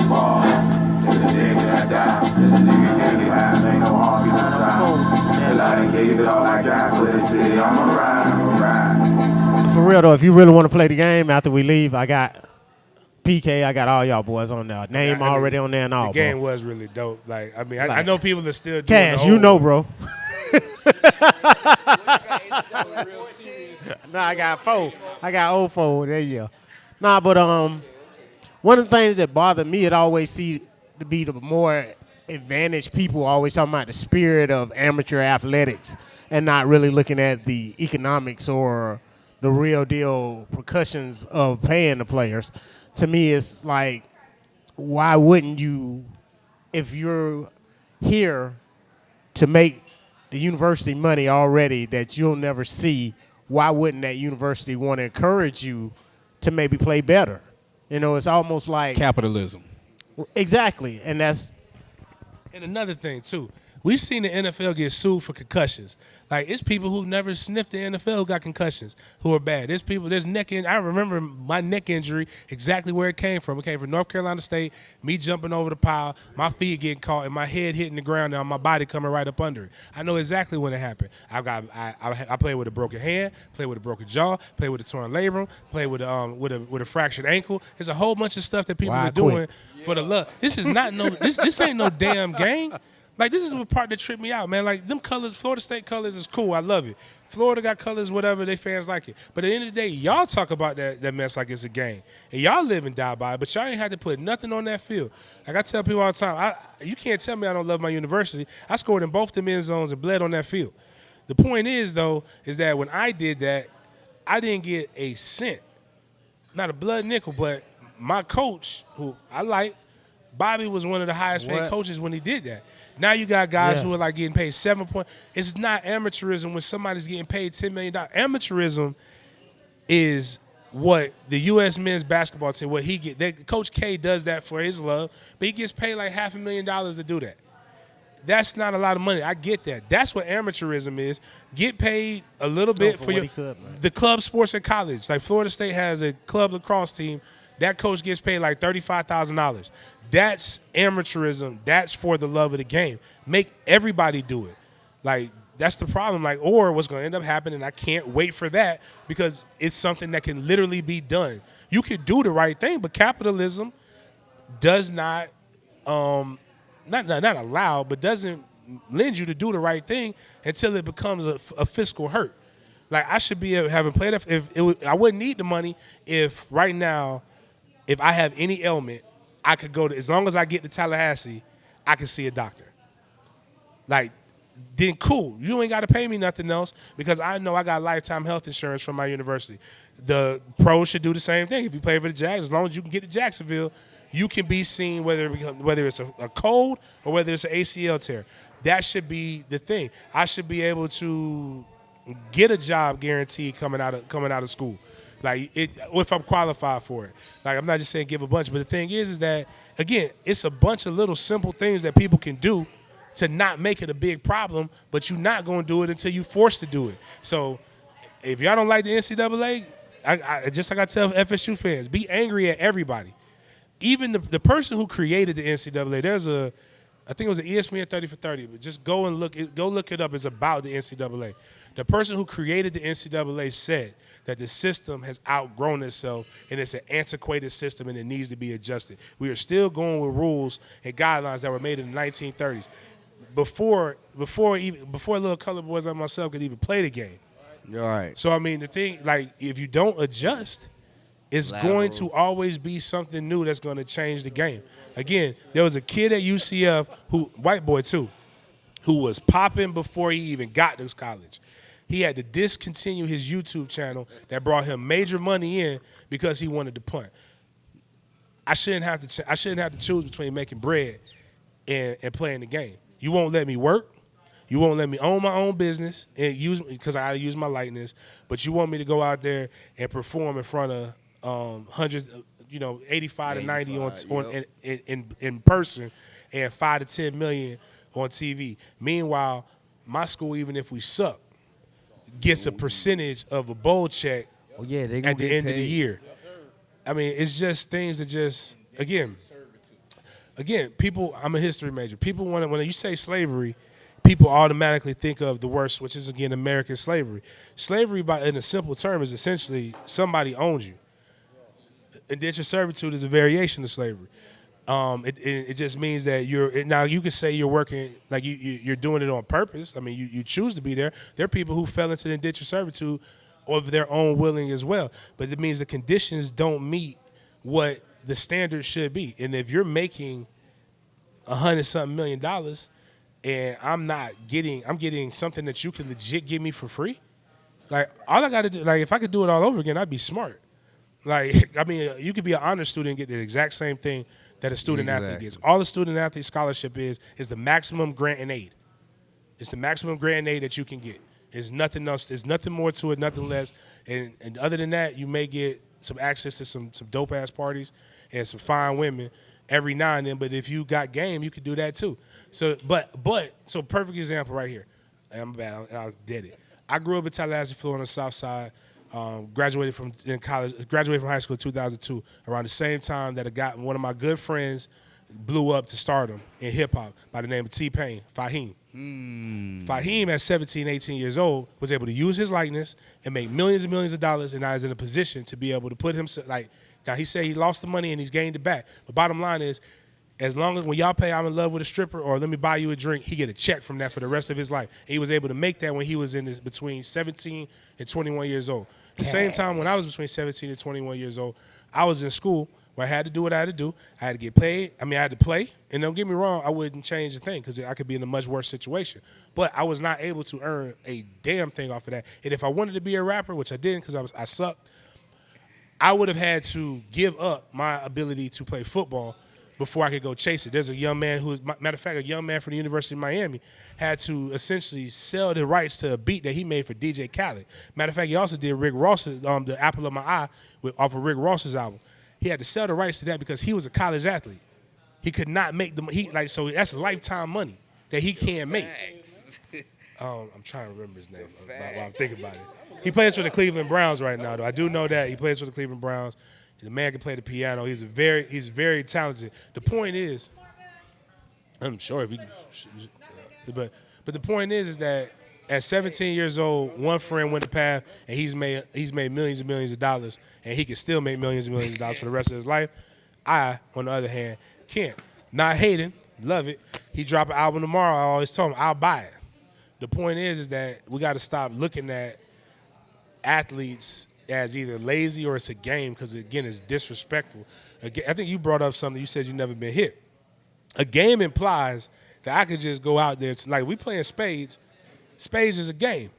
Ball. Till the day that I die. Till the nigga get high. Ain't no harm in the side. Till I done gave it all I got for the city. I'ma ride. For real though, if you really want to play the game after we leave, I got PK, I got all y'all boys on there. Name already on there and all, The game bro. was really dope. Like, I mean, I know people are still doing Cash, the you old know, one. bro. Nah, I got 4. I got old 4. There you go. Nah, but one of the things that bother me, it always see to be the more advantaged people always talking about the spirit of amateur athletics and not really looking at the economics or the real deal repercussions of paying the players. To me, it's like, why wouldn't you, if you're here to make the university money already that you'll never see, why wouldn't that university want to encourage you to maybe play better? You know, it's almost like Capitalism. exactly, and that's And another thing, too, we've seen the NFL get sued for concussions. Like, it's people who never sniffed the NFL who got concussions who are bad. There's neck I remember my neck injury, exactly where it came from. It came from North Carolina State, me jumping over the pile, my feet getting caught, and my head hitting the ground, and my body coming right up under it. I know exactly when it happened. I played with a broken hand, played with a broken jaw, played with a torn labrum, played with a fractured ankle. There's a whole bunch of stuff that people are doing for the love. This is not this ain't no damn game. Like, this is what part that tripped me out, man. Like, them colors, Florida State colors is cool. I love it. Florida got colors, whatever, they fans like it. But at the end of the day, y'all talk about that mess like it's a game. And y'all live and die by it, but y'all ain't had to put nothing on that field. Like I tell people all the time, you can't tell me I don't love my university. I scored in both the end zones and bled on that field. The point is, though, is that when I did that, I didn't get a cent. Not a blood nickel, but my coach, who I like, Bobby was one of the highest paid coaches when he did that. Now you got guys who are like getting paid It's not amateurism when somebody's getting paid $10 million. Amateurism is what the U.S. men's basketball team, what he get. Coach K does that for his love, but he gets paid like $500,000 to do that. That's not a lot of money. I get that. That's what amateurism is. Get paid a little bit for the club sports in college. Like Florida State has a club lacrosse team. That coach gets paid like $35,000. That's amateurism. That's for the love of the game. Make everybody do it. Like, that's the problem. Like, or what's going to end up happening, I can't wait for that because it's something that can literally be done. You could do the right thing, but capitalism does not allow, but doesn't lend you to do the right thing until it becomes a fiscal hurt. Like, I should be having played I wouldn't need the money if right now, if I have any ailment, I could go to, as long as I get to Tallahassee, I can see a doctor. Like, then cool. You ain't got to pay me nothing else because I know I got lifetime health insurance from my university. The pros should do the same thing. If you play for the Jags, as long as you can get to Jacksonville, you can be seen whether it's a cold or whether it's an ACL tear. That should be the thing. I should be able to get a job guaranteed coming out of school. Like, if I'm qualified for it. Like, I'm not just saying give a bunch, but the thing is that, again, it's a bunch of little simple things that people can do to not make it a big problem, but you're not going to do it until you're forced to do it. So, if y'all don't like the NCAA, I just like I tell FSU fans, be angry at everybody. Even the person who created the NCAA, I think it was an ESPN 30 for 30, but just go look it up. It's about the NCAA. The person who created the NCAA said that the system has outgrown itself and it's an antiquated system and it needs to be adjusted. We are still going with rules and guidelines that were made in the 1930s before little colored boys like myself could even play the game. All right. So, I mean, the thing, like, if you don't adjust, it's going to always be something new that's going to change the game. Again, there was a kid at UCF, white boy too, who was popping before he even got to college. He had to discontinue his YouTube channel that brought him major money in because he wanted to punt. I shouldn't have to choose between making bread and playing the game. You won't let me work. You won't let me own my own business and because I use my likeness. But you want me to go out there and perform in front of hundreds, 85 to 90 in person, and 5 to 10 million on TV. Meanwhile, my school, even if we suck, gets a percentage of a bowl check they at the end of the year. I mean, it's just things that just again, people. I'm a history major. People want to when you say slavery, people automatically think of the worst, which is again American slavery. Slavery, by in a simple term, is essentially somebody owns you. Indentured servitude is a variation of slavery. It just means that now you can say you're working like you're doing it on purpose. I mean, you choose to be there. There are people who fell into the indentured servitude of their own willing as well. But it means the conditions don't meet what the standard should be. And if you're making $100-something million and I'm getting something that you can legit give me for free. Like all I got to do, like if I could do it all over again, I'd be smart. Like I mean, you could be an honor student and get the exact same thing that a student athlete gets. All the student athlete scholarship is the maximum grant and aid. It's the maximum grant and aid that you can get. There's nothing else. There's nothing more to it, nothing less. And other than that, you may get some access to some dope ass parties and some fine women every now and then. But if you got game, you could do that too. So, so perfect example right here. I'm bad. I did it. I grew up in Tallahassee, Florida, on the South Side. Graduated from high school in 2002. Around the same time that one of my good friends blew up to stardom in hip hop by the name of T-Pain, Fahim. Fahim, at 17, 18 years old, was able to use his likeness and make millions and millions of dollars, and now is in a position to be able to put himself now he said he lost the money and he's gained it back. The bottom line is, as long as when y'all pay I'm in love with a stripper or let me buy you a drink, he get a check from that for the rest of his life. And he was able to make that when he was between 17 and 21 years old. At the same time, when I was between 17 and 21 years old, I was in school where I had to do what I had to do. I had to get paid. I had to play. And don't get me wrong, I wouldn't change a thing because I could be in a much worse situation. But I was not able to earn a damn thing off of that. And if I wanted to be a rapper, which I didn't because I sucked, I would have had to give up my ability to play football before I could go chase it. There's a young man matter of fact, a young man from the University of Miami had to essentially sell the rights to a beat that he made for DJ Khaled. Matter of fact, he also did Rick Ross's, the Apple of My Eye off of Rick Ross's album. He had to sell the rights to that because he was a college athlete. He could not make so that's lifetime money that he can't make. I'm trying to remember his name while I'm thinking about it. He plays for the Cleveland Browns right now, though. I do know that he plays for the Cleveland Browns. The man can play the piano. He's very talented. The point is, I'm sure if he, but the point is that at 17 years old, one friend went the path and he's made millions and millions of dollars, and he can still make millions and millions of dollars for the rest of his life. I, on the other hand, can't. Not hating, love it. He drop an album tomorrow. I always tell him I'll buy it. The point is that we got to stop looking at athletes as either lazy or it's a game because, again, it's disrespectful. Again, I think you brought up something. You said you never been hit. A game implies that I could just go out there. Like, we playing spades. Spades is a game.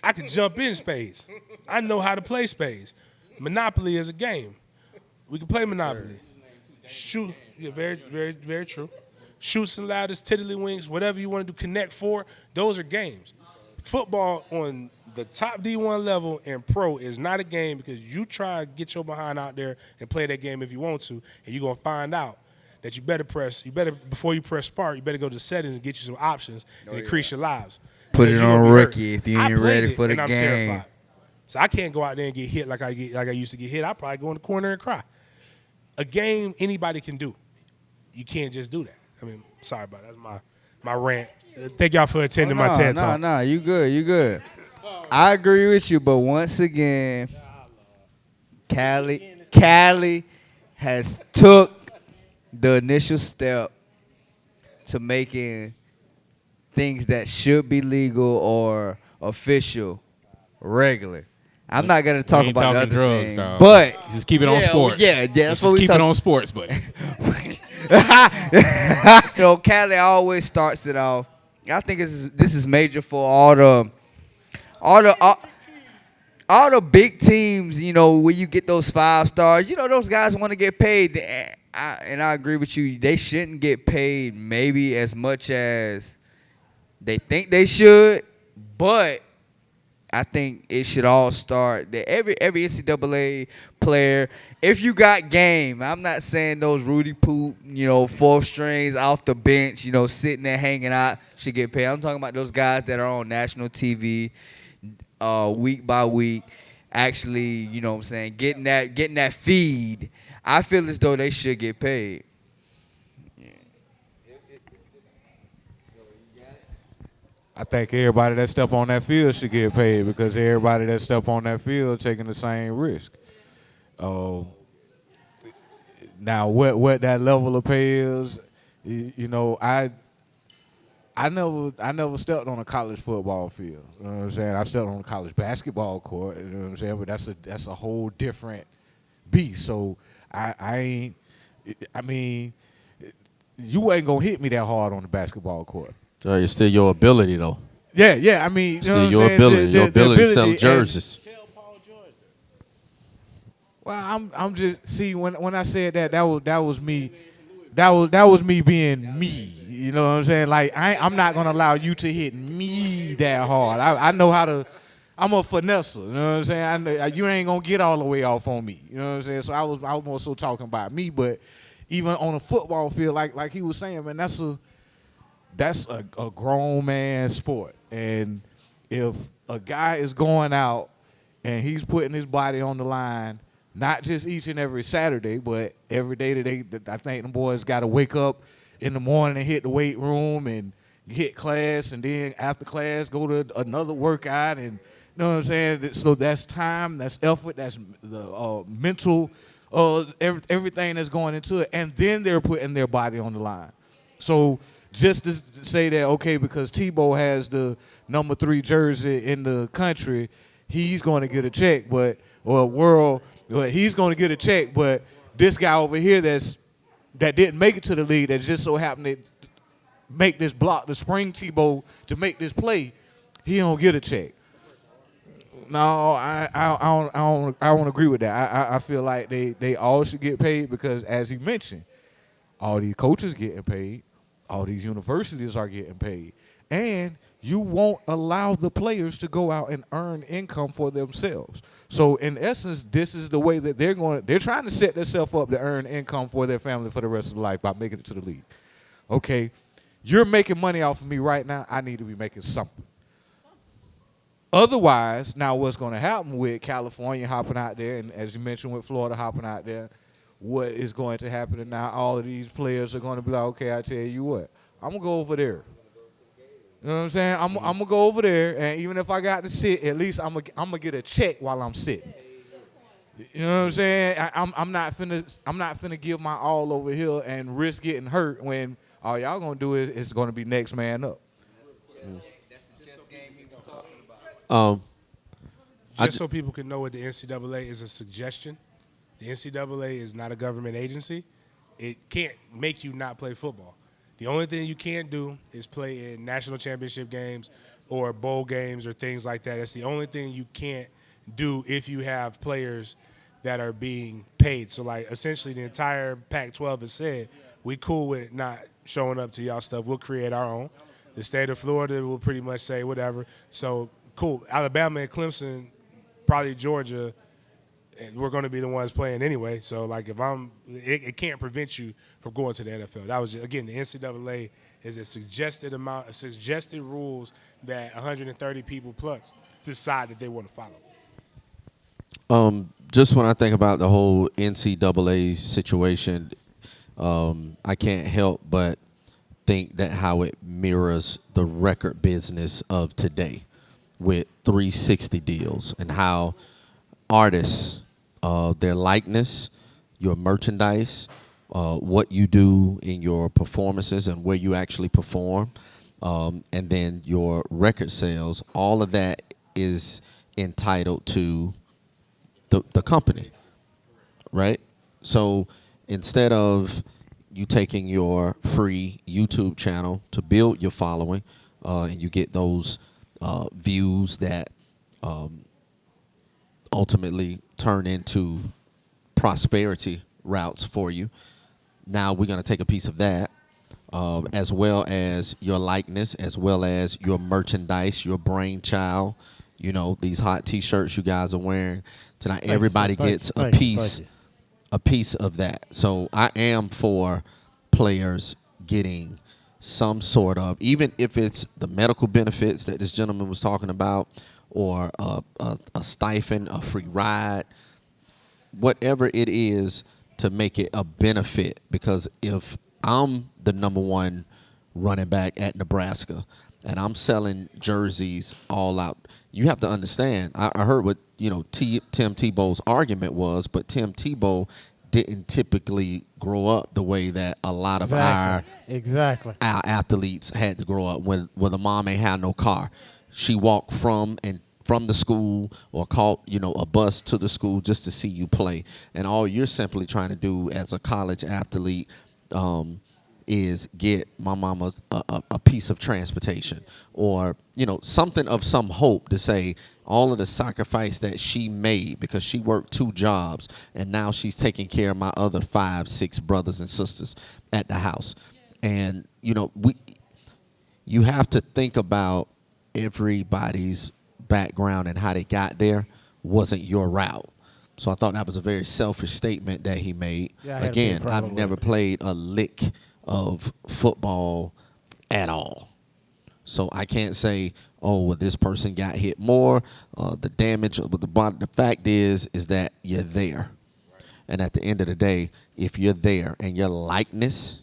I could jump in spades. I know how to play spades. Monopoly is a game. We can play Monopoly. Shoot. Yeah, very, very, very true. Shoots and ladders, tiddlywinks, whatever you want to do, Connect Four, those are games. Football on the top D1 level and pro is not a game because you try to get your behind out there and play that game if you want to, and you're going to find out that before you press start, you better go to settings and get you some options and increase your lives. Put it on rookie if you ain't ready for the I'm game. Terrified. So I can't go out there and get hit like I used to get hit. I'd probably go in the corner and cry. A game anybody can do. You can't just do that. Sorry about that. That's my rant. Thank y'all for attending my TED Talk. No, you good. I agree with you, but once again, Cali has took the initial step to making things that should be legal or official regular. I'm not gonna talk about the other drugs, thing, dog. but just keep it on sports. Yeah, that's just what we keep it on sports, buddy. Cali always starts it off. I think this is major for all the big teams. When you get those 5 stars, those guys want to get paid. And I agree with you. They shouldn't get paid maybe as much as they think they should, but I think it should all start that every NCAA player, if you got game, I'm not saying those Rudy Poop, 4th strings off the bench, sitting there hanging out should get paid. I'm talking about those guys that are on national TV week by week. actually, you know what I'm saying, getting that feed, I feel as though they should get paid. I think everybody that step on that field should get paid because everybody that step on that field taking the same risk. Uh, Now, what that level of pay is, you know, I never stepped on a college football field. You know what I'm saying? I stepped on a college basketball court. You know what I'm saying? But that's a whole different beast. So I ain't. I mean, you ain't gonna hit me that hard on the basketball court. So it's still your ability, though. Yeah. I mean, you know Still what I'm your saying? ability. Your ability to sell and- jerseys. Well, I'm just see when I said that was me. That was me being me. You know what I'm saying? Like I'm not gonna allow you to hit me that hard. I know how to. I'm a finesser. You know what I'm saying? I know, you ain't gonna get all the way off on me. You know what I'm saying? So I was more so talking about me, but even on a football field, like he was saying, man, that's a grown man sport, and if a guy is going out and he's putting his body on the line. Not just each and every Saturday, but every day that I think the boys got to wake up in the morning and hit the weight room and hit class, and then after class go to another workout, and you know what I'm saying. So that's time, that's effort, that's the mental, everything that's going into it, and then they're putting their body on the line. So just to say that, okay, because Tebow has the number 3 jersey in the country, he's going to get a check, but he's going to get a check, but this guy over here that didn't make it to the league, that just so happened to make this block, the spring Tebow to make this play, he don't get a check. No, I don't agree with that. I feel like they all should get paid because, as he mentioned, all these coaches getting paid, all these universities are getting paid, and you won't allow the players to go out and earn income for themselves. So in essence, this is the way that they're trying to set themselves up to earn income for their family for the rest of their life by making it to the league. Okay, you're making money off of me right now. I need to be making something. Otherwise, now what's going to happen with California hopping out there, and as you mentioned with Florida hopping out there, what is going to happen? And now all of these players are going to be like, okay, I tell you what, I'm going to go over there. You know what I'm saying? I'm gonna go over there, and even if I got to sit, at least I'm gonna get a check while I'm sitting. You know what I'm saying? I'm not finna give my all over here and risk getting hurt when all y'all gonna do is gonna be next man up. Just so people can know what the NCAA is a suggestion. The NCAA is not a government agency. It can't make you not play football. The only thing you can't do is play in national championship games or bowl games or things like that. That's the only thing you can't do if you have players that are being paid. So, like, essentially the entire Pac-12 has said, we cool with not showing up to y'all stuff. We'll create our own. The state of Florida will pretty much say whatever. So, cool. Alabama and Clemson, probably Georgia, we're going to be the ones playing anyway. So, like, it can't prevent you from going to the NFL. That was just, again, the NCAA is a suggested rules that 130 people plus decide that they want to follow. Just when I think about the whole NCAA situation, I can't help but think that how it mirrors the record business of today with 360 deals and how artists, their likeness, your merchandise, what you do in your performances and where you actually perform, and then your record sales, all of that is entitled to the company, right? So instead of you taking your free YouTube channel to build your following, and you get those views that ultimately turn into prosperity routes for you. Now we're going to take a piece of that, as well as your likeness, as well as your merchandise, your brainchild. You know, these hot T-shirts you guys are wearing tonight. Everybody gets a piece of that. So I am for players getting some sort of, even if it's the medical benefits that this gentleman was talking about, or a stipend, a free ride, whatever it is to make it a benefit. Because if I'm the number one running back at Nebraska and I'm selling jerseys all out, you have to understand. I heard what Tim Tebow's argument was, but Tim Tebow didn't typically grow up the way that a lot of our athletes had to grow up when the mom ain't had no car. She walked from the school or caught a bus to the school just to see you play, and all you're simply trying to do as a college athlete is get my mama a piece of transportation, or something of some hope to say all of the sacrifice that she made because she worked 2 jobs and now she's taking care of my other 5-6 brothers and sisters at the house. And you have to think about everybody's background and how they got there wasn't your route. So I thought that was a very selfish statement that he made. Yeah, Again, I've never played a lick of football at all. So I can't say, oh, well, this person got hit more, the damage, but the fact is that you're there. And at the end of the day, if you're there and your likeness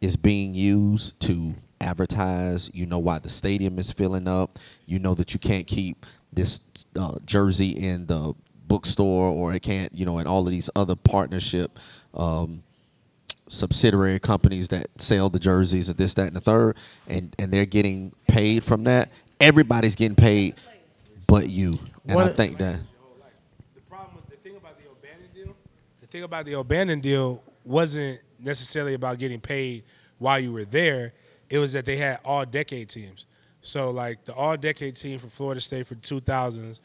is being used to advertise, why the stadium is filling up, that you can't keep this jersey in the bookstore, or it can't, and all of these other partnership subsidiary companies that sell the jerseys of this, that, and the third, and they're getting paid from that. Everybody's getting paid but you. And I think that the thing about the O'Bannon deal wasn't necessarily about getting paid while you were there. It was that they had all-decade teams. So, like, the all-decade team for Florida State for the 2000s,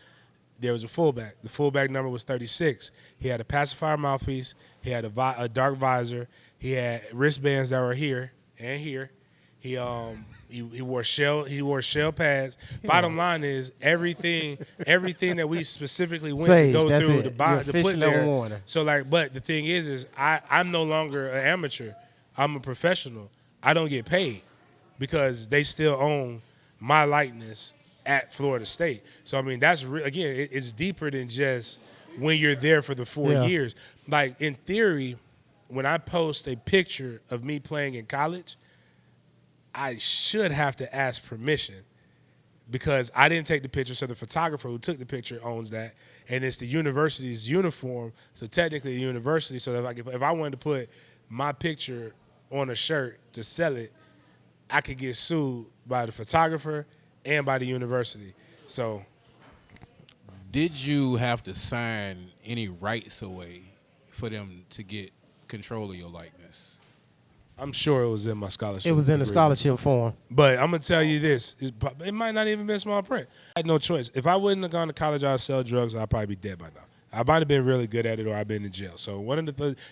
there was a fullback. The fullback number was 36. He had a pacifier mouthpiece. He had a dark visor. He had wristbands that were here and here. He wore shell pads. Yeah. Bottom line is everything that we specifically went to go through to put there. So but the thing is I'm no longer an amateur. I'm a professional. I don't get paid because they still own my likeness at Florida State. So I mean that's again it's deeper than just when you're there for the 4 years. Like in theory, when I post a picture of me playing in college, I should have to ask permission because I didn't take the picture, so the photographer who took the picture owns that, and it's the university's uniform, so technically the university. So if I wanted to put my picture on a shirt to sell it, I could get sued by the photographer and by the university. So, did you have to sign any rights away for them to get control of your likeness? I'm sure it was in my scholarship. It was in the scholarship form. But I'm going to tell you this. It might not even be small print. I had no choice. If I wouldn't have gone to college, I'd sell drugs, I'd probably be dead by now. I might have been really good at it or I've been in jail. So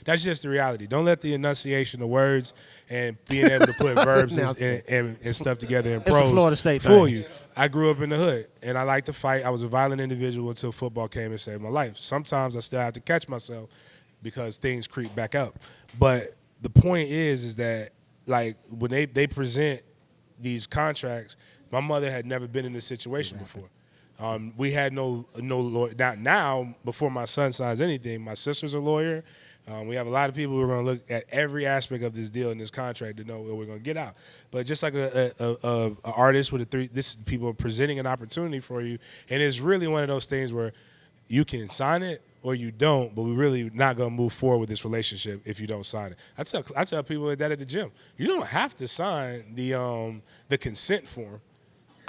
that's just the reality. Don't let the enunciation of words and being able to put verbs and stuff together in prose Florida State fool thing. you. I grew up in the hood, and I like to fight. I was a violent individual until football came and saved my life. Sometimes I still have to catch myself because things creep back up. But the point is that, like, when they present these contracts, my mother had never been in this situation before. We had no lawyer. Now, before my son signs anything, my sister's a lawyer. We have a lot of people who are going to look at every aspect of this deal and this contract to know what we're going to get out. But just like a artist with people are presenting an opportunity for you, and it's really one of those things where you can sign it or you don't, but we're really not going to move forward with this relationship if you don't sign it. I tell people that at the gym. You don't have to sign the consent form.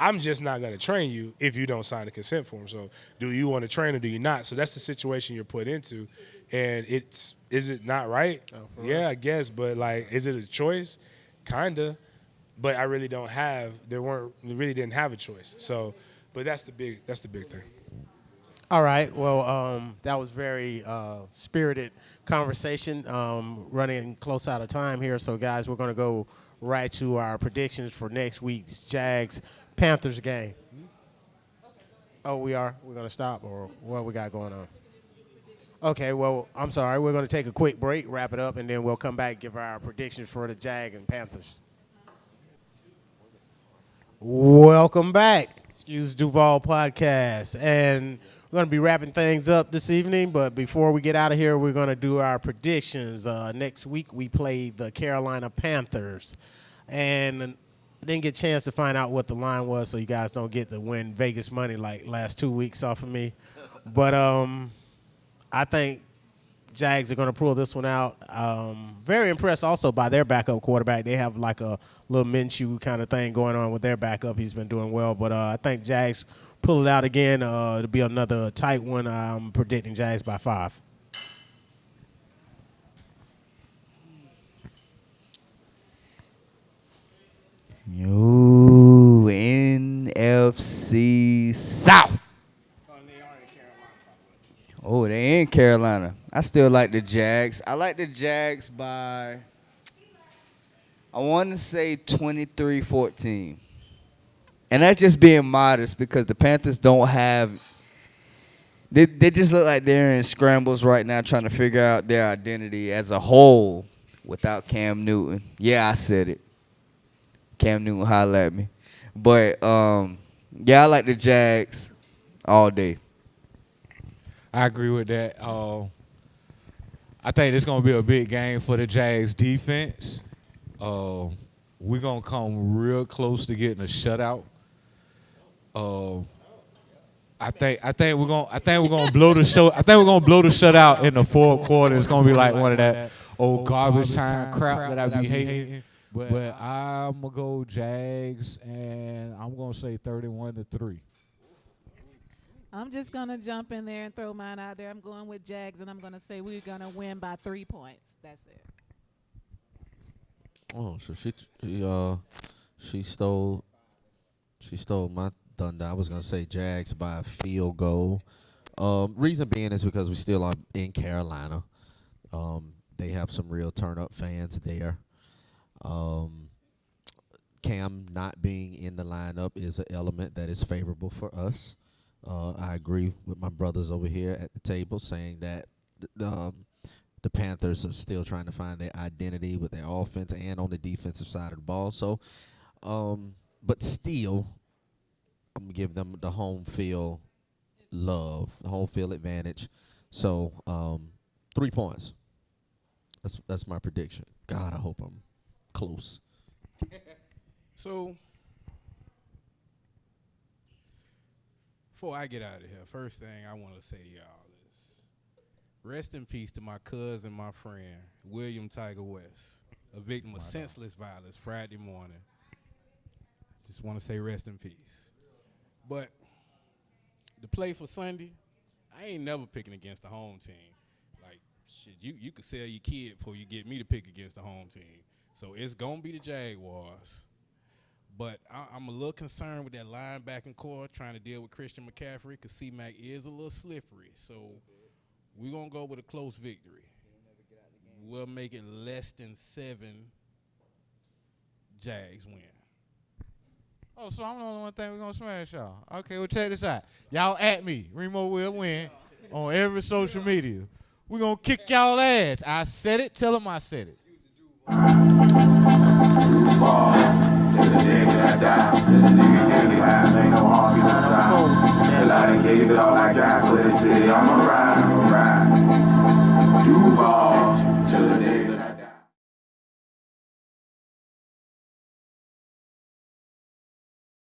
I'm just not going to train you if you don't sign the consent form. So do you want to train or do you not? So that's the situation you're put into. And is it not right? Oh, yeah, I guess. But, like, is it a choice? Kind of. But I really really didn't have a choice. So, but that's the big thing. All right. Well, that was very spirited conversation. Running close out of time here. So, guys, we're going to go right to our predictions for next week's Jags-Panthers game. Oh, we are? We're going to stop? Or what we got going on? Okay, well, I'm sorry. We're going to take a quick break, wrap it up, and then we'll come back and give our predictions for the Jag and Panthers. Welcome back. Excuse Duval podcast. And we're going to be wrapping things up this evening. But before we get out of here, we're going to do our predictions. Next week, we play the Carolina Panthers. And I didn't get a chance to find out what the line was, so you guys don't get to win Vegas money like last 2 weeks off of me. But I think Jags are going to pull this one out. Very impressed also by their backup quarterback. They have like a little Minshew kind of thing going on with their backup. He's been doing well. But I think Jags pull it out again. It'll be another tight one. I'm predicting Jags by 5. Yo, NFC South. Oh, they in Carolina. I still like the Jags. I like the Jags by, I want to say 23-14. And that's just being modest because the Panthers don't have, they just look like they're in scrambles right now trying to figure out their identity as a whole without Cam Newton. Yeah, I said it. Cam Newton holla at me. But, yeah, I like the Jags all day. I agree with that. I think it's going to be a big game for the Jags defense. We're going to come real close to getting a shutout. I think we're going to blow the show. I think we're going to blow the shutout in the fourth quarter. It's going to be like one of that old garbage time crap that I be hating. But I'm going to go Jags, and I'm going to say 31-3. I'm just going to jump in there and throw mine out there. I'm going with Jags, and I'm going to say we're going to win by 3 points. That's it. Oh, so she stole my thunder. I was gonna say Jags by a field goal. Reason being is because we still are in Carolina. They have some real turn-up fans there. Cam not being in the lineup is an element that is favorable for us. I agree with my brothers over here at the table saying that the Panthers are still trying to find their identity with their offense and on the defensive side of the ball. So, but still, I'm going to give them the home field love, the home field advantage. So, 3 points. That's my prediction. God, I hope I'm close. So, before I get out of here, first thing I want to say to y'all is rest in peace to my cousin, my friend, William Tiger West, a victim of senseless violence Friday morning. Just want to say rest in peace. But the play for Sunday, I ain't never picking against the home team. Like, shit, you could sell your kid before you get me to pick against the home team. So it's going to be the Jaguars. But I'm a little concerned with that linebacking core trying to deal with Christian McCaffrey because C-Mac is a little slippery. So we're going to go with a close victory. We'll make it less than 7 Jags win. Oh, so I'm the only one thing we're going to smash y'all. Okay, well, check this out. Y'all at me. Remo will win on every social media. We're going to kick y'all ass. I said it. Tell them I said it. Till the day that I die, till the nigga high, ain't no harm in the side. Till I done gave it all I got for the city, I'ma ride. Duval.